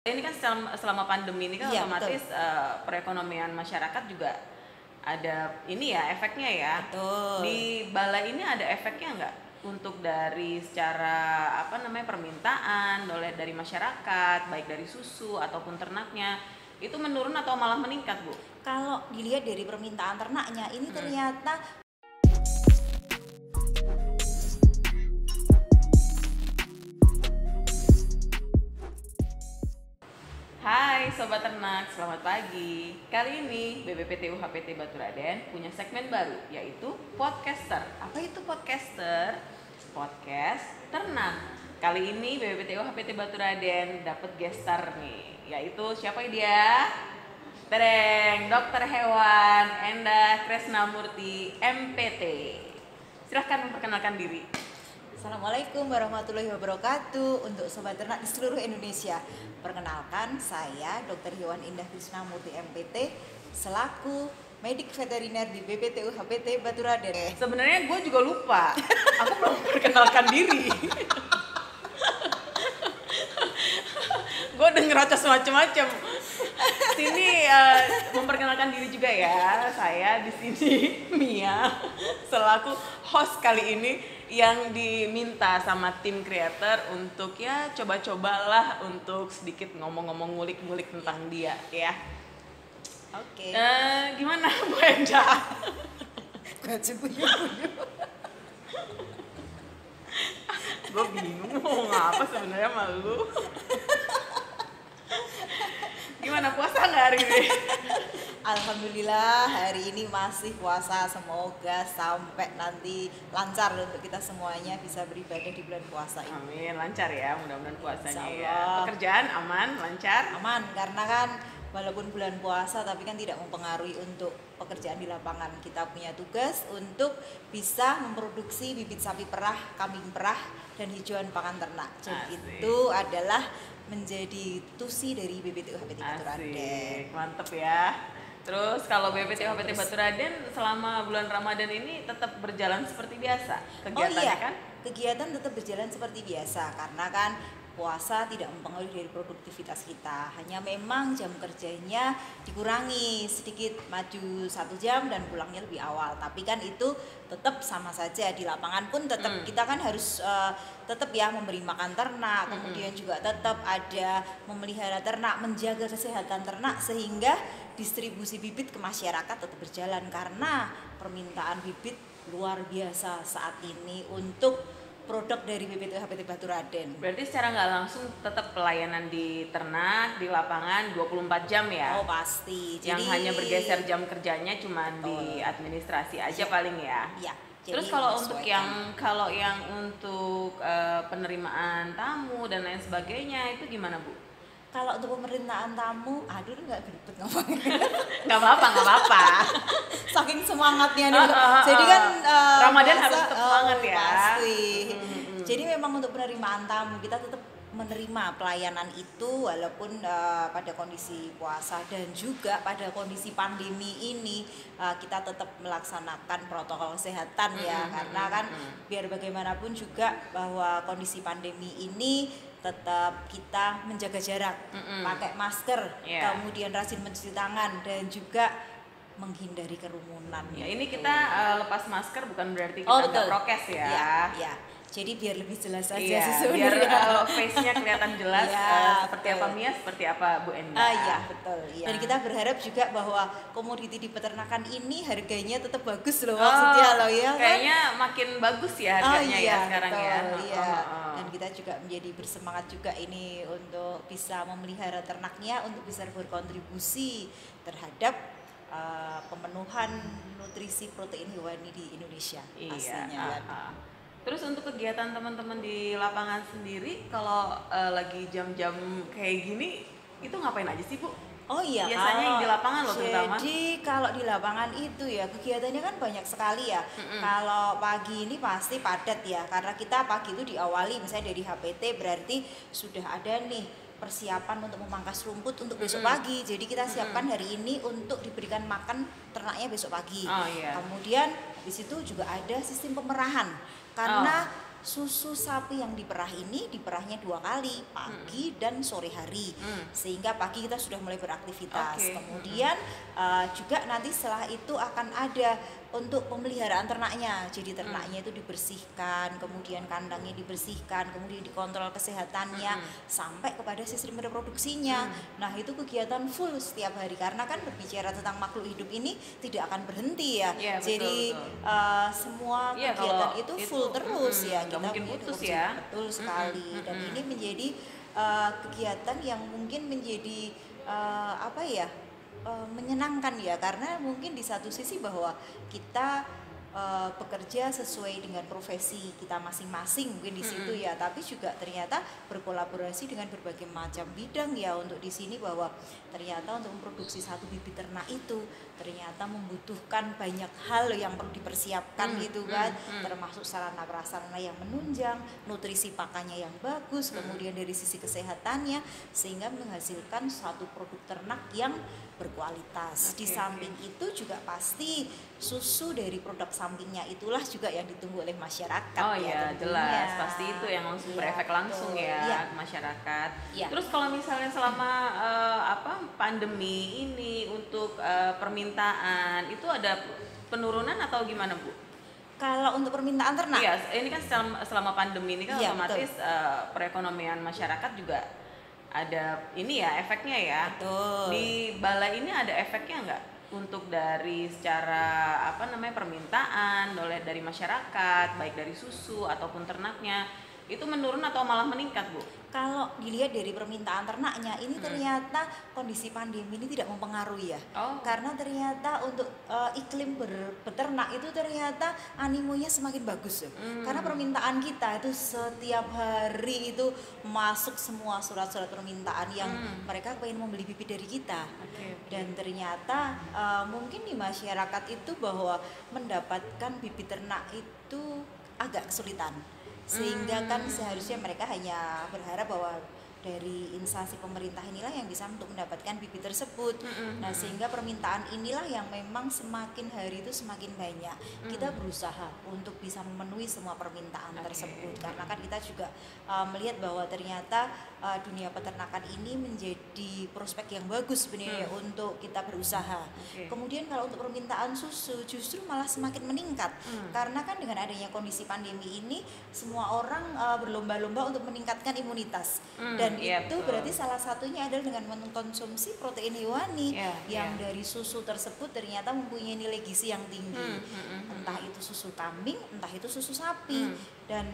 Ini kan selama pandemi ini kan Iya, otomatis perekonomian masyarakat juga ada ini ya efeknya ya. betul. Di balai ini ada efeknya nggak untuk dari secara permintaan dari masyarakat baik dari susu ataupun ternaknya itu menurun atau malah meningkat, Bu? Kalau dilihat dari permintaan ternaknya ini ternyata Hai Sobat Ternak, selamat pagi. Kali ini BPPT UHPT Baturaden punya segmen baru yaitu Podcaster. Apa itu Podcaster? Podcast ternak. Kali ini BPPT UHPT Baturaden dapat guest star nih, yaitu siapa dia? Tereng, Dokter Hewan Endah Kresnamurti MPT. Silahkan memperkenalkan diri. Assalamualaikum warahmatullahi wabarakatuh untuk sobat ternak di seluruh Indonesia. Perkenalkan, saya Dr. Hewan Indah Krisnamurti MPT selaku medik veteriner di BPT UHPT Baturaden. Sebenarnya gue juga lupa, aku belum memperkenalkan diri. Gue udah ngerocos macem-macem. Sini memperkenalkan diri juga ya. Saya di sini Mia selaku host kali ini yang diminta sama tim creator untuk ya coba-cobalah untuk sedikit ngomong-ngomong ngulik-ngulik tentang dia ya. Oke. Gimana Bu Endah? Gue bingung mau ngapa sebenarnya sama lu. Gimana puasa nggak hari ini? Alhamdulillah hari ini masih puasa, semoga sampai nanti lancar untuk kita semuanya bisa beribadah di bulan puasa ini. Amin, lancar ya mudah-mudahan puasanya ya. Insyaallah. Pekerjaan aman, lancar? Aman, karena kan walaupun bulan puasa tapi kan tidak mempengaruhi untuk pekerjaan di lapangan. Kita punya tugas untuk bisa memproduksi bibit sapi perah, kambing perah, dan hijauan pakan ternak. Jadi Asik. itu adalah menjadi tusi dari BPT UHPT Baturaden. Asik, mantep ya. Terus kalau BPT UHPT Baturaden selama bulan Ramadan ini tetap berjalan seperti biasa kegiatannya kan? Kegiatan tetap berjalan seperti biasa karena kan puasa tidak mempengaruhi dari produktivitas kita, hanya memang jam kerjanya dikurangi sedikit, maju 1 jam dan pulangnya lebih awal, tapi kan itu tetap sama saja. Di lapangan pun tetap kita kan harus tetap ya memberi makan ternak, kemudian juga tetap ada memelihara ternak, menjaga kesehatan ternak sehingga distribusi bibit ke masyarakat tetap berjalan karena permintaan bibit luar biasa saat ini untuk produk dari BPT UHPT Baturaden. Berarti secara nggak langsung tetap pelayanan di ternak, di lapangan 24 jam ya? Oh pasti. Yang hanya bergeser jam kerjanya cuma di administrasi aja paling ya? Iya. Terus kalau untuk yang untuk penerimaan tamu dan lain sebagainya itu gimana Bu? Kalau untuk pemerintahan tamu, aduh nggak geribet ngomongnya. Nggak apa-apa. Saking semangatnya nih. Jadi kan Ramadan puasa, harus tetap semangat ya. Pasti. Jadi memang untuk penerimaan tamu kita tetap menerima pelayanan itu walaupun pada kondisi puasa dan juga pada kondisi pandemi ini kita tetap melaksanakan protokol kesehatan ya, karena kan biar bagaimanapun juga bahwa kondisi pandemi ini tetap kita menjaga jarak, pakai masker, kemudian rajin mencuci tangan dan juga menghindari kerumunan. Ya, ini kita lepas masker bukan berarti kita betul. nggak prokes ya. Iya. Jadi biar lebih jelas aja Iya, sih biar sebenarnya. face-nya kelihatan jelas seperti betul. apa Mia, seperti apa Bu Endah. Iya betul. Iya. Dan kita berharap juga bahwa komoditi di peternakan ini harganya tetap bagus loh, maksudnya loh ya. Kayaknya makin bagus ya harganya ya sekarang betul, ya. Iya. Dan kita juga menjadi bersemangat juga ini untuk bisa memelihara ternaknya, untuk bisa berkontribusi terhadap pemenuhan nutrisi protein hewani di Indonesia pastinya. Terus untuk kegiatan teman-teman di lapangan sendiri kalau lagi jam-jam kayak gini itu ngapain aja sih Bu? Oh iya, biasanya yang di lapangan loh terutama. Jadi kalau di lapangan itu ya kegiatannya kan banyak sekali ya. Kalau pagi ini pasti padat ya, karena kita pagi itu diawali misalnya dari HPT berarti sudah ada nih persiapan untuk memangkas rumput untuk besok pagi. Jadi kita siapkan hari ini untuk diberikan makan ternaknya besok pagi. Oh, iya. Kemudian habis itu juga ada sistem pemerahan karena susu sapi yang diperah ini diperahnya 2 kali, pagi dan sore hari. Sehingga pagi kita sudah mulai beraktivitas. Kemudian juga nanti setelah itu akan ada untuk pemeliharaan ternaknya. Jadi ternaknya itu dibersihkan, kemudian kandangnya dibersihkan, kemudian dikontrol kesehatannya sampai kepada sistem reproduksinya. Nah, itu kegiatan full setiap hari karena kan berbicara tentang makhluk hidup ini tidak akan berhenti ya. Jadi semua kegiatan itu full terus ya. Kita mungkin putus ya. Betul sekali. Dan ini menjadi kegiatan yang mungkin menjadi menyenangkan ya, karena mungkin di satu sisi bahwa kita bekerja sesuai dengan profesi kita masing-masing mungkin di situ ya, tapi juga ternyata berkolaborasi dengan berbagai macam bidang ya untuk di sini, bahwa ternyata untuk memproduksi satu bibit ternak itu ternyata membutuhkan banyak hal yang perlu dipersiapkan gitu kan, termasuk sarana prasarana yang menunjang, nutrisi pakannya yang bagus, kemudian dari sisi kesehatannya sehingga menghasilkan suatu produk ternak yang berkualitas. Di samping itu juga pasti susu dari produk sampingnya itulah juga yang ditunggu oleh masyarakat. Oh ya, jelas pasti itu yang langsung berefek langsung ya ke masyarakat. Terus kalau misalnya selama pandemi ini untuk permintaan itu ada penurunan atau gimana, Bu? Kalau untuk permintaan ternak? Iya, ini kan selama pandemi ini kan otomatis perekonomian masyarakat juga ada ini ya efeknya ya. Betul. Di balai ini ada efeknya nggak untuk dari secara permintaan dari masyarakat, baik dari susu ataupun ternaknya, itu menurun atau malah meningkat, Bu? Kalau dilihat dari permintaan ternaknya ini ternyata kondisi pandemi ini tidak mempengaruhi ya. Karena ternyata untuk iklim beternak itu ternyata animonya semakin bagus ya. Karena permintaan kita itu setiap hari itu masuk semua surat-surat permintaan yang mereka pengen membeli bibit dari kita. Dan ternyata mungkin di masyarakat itu bahwa mendapatkan bibit ternak itu agak kesulitan. Sehingga kan seharusnya mereka hanya berharap bahwa dari instansi pemerintah inilah yang bisa untuk mendapatkan bibit tersebut. Nah, sehingga permintaan inilah yang memang semakin hari itu semakin banyak. Kita berusaha untuk bisa memenuhi semua permintaan tersebut, karena kan kita juga melihat bahwa ternyata dunia peternakan ini menjadi prospek yang bagus sebenarnya untuk kita berusaha. Kemudian kalau untuk permintaan susu justru malah semakin meningkat, karena kan dengan adanya kondisi pandemi ini semua orang berlomba-lomba untuk meningkatkan imunitas. Dan itu berarti salah satunya adalah dengan mengkonsumsi protein hewani yang dari susu tersebut ternyata mempunyai nilai gizi yang tinggi. Entah itu susu kambing, entah itu susu sapi. Dan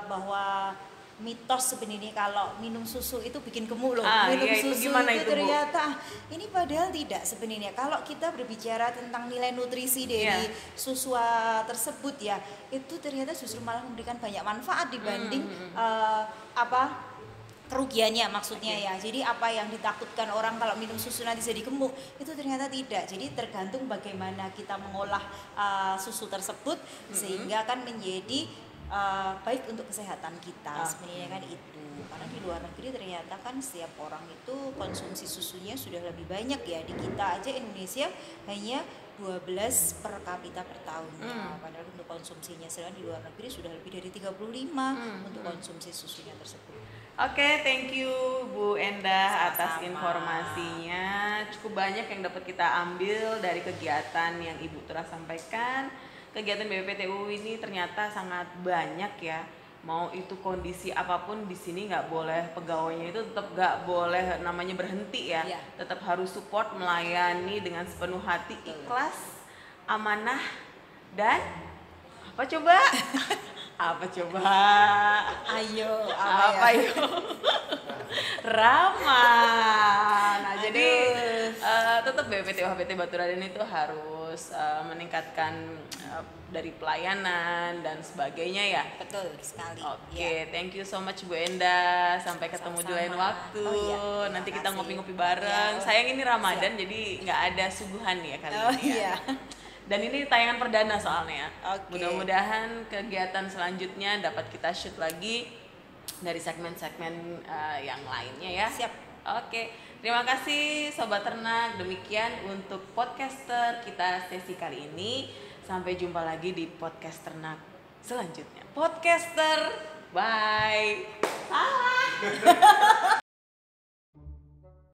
bahwa mitos sebenarnya kalau minum susu itu bikin gemuk loh. Minum susu itu ternyata ini padahal tidak sebenarnya. Kalau kita berbicara tentang nilai nutrisi dari susu tersebut ya, itu ternyata justru malah memberikan banyak manfaat dibanding kerugiannya maksudnya ya. Jadi apa yang ditakutkan orang kalau minum susu nanti jadi gemuk, itu ternyata tidak. Jadi tergantung bagaimana kita mengolah susu tersebut sehingga kan menjadi baik untuk kesehatan kita. Sebenarnya kan itu. Karena di luar negeri ternyata kan setiap orang itu konsumsi susunya sudah lebih banyak ya. Di kita aja Indonesia hanya 12 per kapita per tahunnya. Padahal untuk konsumsinya sedangkan di luar negeri sudah lebih dari 35 untuk konsumsi susunya tersebut. Oke, thank you Bu Endah atas Sama-sama. informasinya. Cukup banyak yang dapat kita ambil dari kegiatan yang Ibu telah sampaikan. Kegiatan BPPTU ini ternyata sangat banyak ya. Mau itu kondisi apapun di sini nggak boleh, pegawainya itu tetap nggak boleh namanya berhenti ya. Tetap harus support, melayani dengan sepenuh hati, ikhlas, amanah, dan apa coba? Apa coba? Ayo, apa ya? Ramah. Nah, jadi tetap BPPT UHPT Baturaden itu harus meningkatkan dari pelayanan dan sebagainya ya. Betul sekali. Oke, thank you so much Bu Endah. Sampai ketemu di lain waktu. Nanti kita ngopi-ngopi bareng. Sayang ini Ramadan jadi nggak ada suguhan ya kali ini ya. Dan ini tayangan perdana soalnya. Mudah-mudahan kegiatan selanjutnya dapat kita shoot lagi dari segmen-segmen yang lainnya ya. Siap. Oke, terima kasih Sobat Ternak. Demikian untuk podcaster kita sesi kali ini. Sampai jumpa lagi di podcast Ternak selanjutnya. Podcaster, bye. Salah.